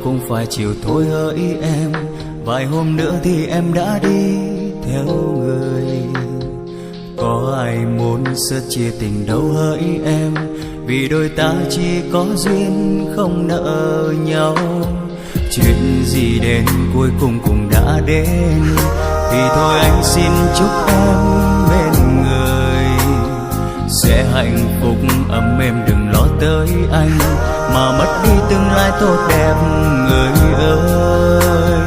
cũng phải chịu thôi hỡi em. Vài hôm nữa thì em đã đi theo người. Có ai muốn sớt chia tình đâu hỡi em, vì đôi ta chỉ có duyên không nợ nhau. Chuyện gì đến cuối cùng cũng đã đến, thì thôi anh xin chúc em bên người sẽ hạnh phúc ấm êm, đừng lo tới anh mà mất đi tương lai tốt đẹp người ơi.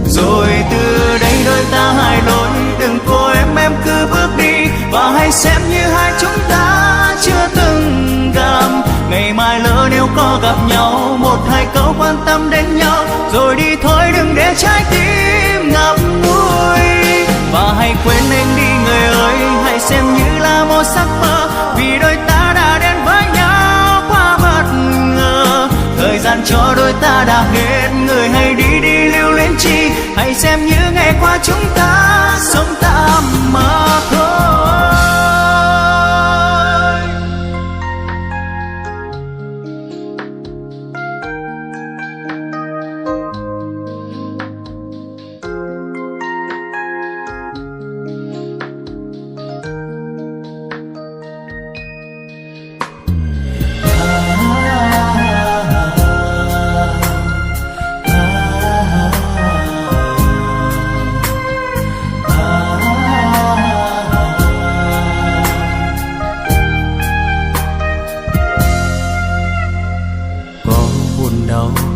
Rồi từ đây đôi ta hai lối, đừng cố em cứ bước đi, và hãy xem như hai chúng ta chưa từng gặp. Ngày mai lỡ nếu có gặp nhau, một hai câu quan tâm đến nhau, rồi đi thôi đừng để trái tim ngập ngùi. Và hãy quên anh đi người ơi, hãy xem như là một giấc mơ, vì đôi ta đã đến với nhau quá bất ngờ. Thời gian cho đôi ta đã hết, người hãy đi đi lưu luyến chi, hãy xem như ngày qua chúng ta sống tạm mà thôi.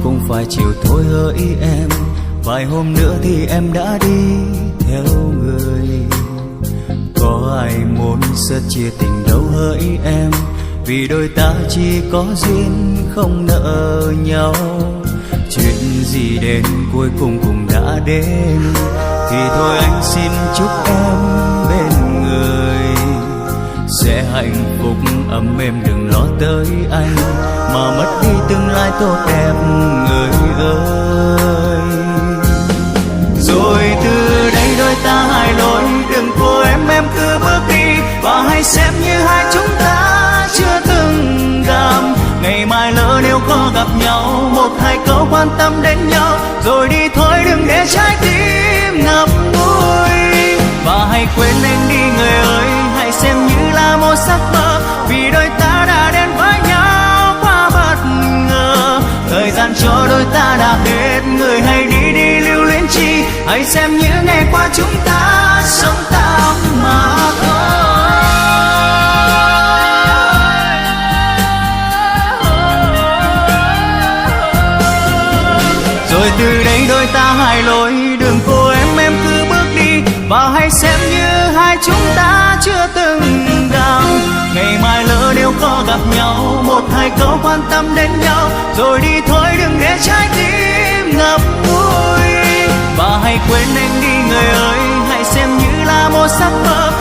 Cũng phải chịu thôi hỡi em, vài hôm nữa thì em đã đi theo người. Có ai muốn sớt chia tình đâu hỡi em, vì đôi ta chỉ có duyên không nợ nhau. Chuyện gì đến cuối cùng cũng đã đến, thì thôi anh xin chúc em bên người sẽ hạnh phúc ấm êm, đừng lo tới anh mà mất đi tương lai tốt đẹp người ơi. Rồi từ đây đôi ta hai lối, đừng cố em cứ bước đi, và hãy xem như hai chúng ta chưa từng gặp. Ngày mai lỡ nếu có gặp nhau, một hai câu quan tâm đến nhau, rồi đi thôi đừng để trái tim ngập ngùi. Và hãy quên anh đi người ơi, hãy xem như là một giấc mơ, vì đôi ta đã đến với nhau quá bất ngờ. Thời gian cho đôi ta đã hết, người hãy đi đi lưu luyến chi, hãy xem như ngày qua chúng ta sống tạm mà thôi. Rồi từ đây đôi ta hai lối, đừng cố em cứ bước đi, và hãy xem như hai chúng ta chưa từng gặp. Ngày mai lỡ nếu có gặp nhau, một hai câu quan tâm đến nhau, rồi đi thôi đừng để trái tim ngập ngùi. Và hãy quên anh đi người ơi, hãy xem như là một giấc mơ,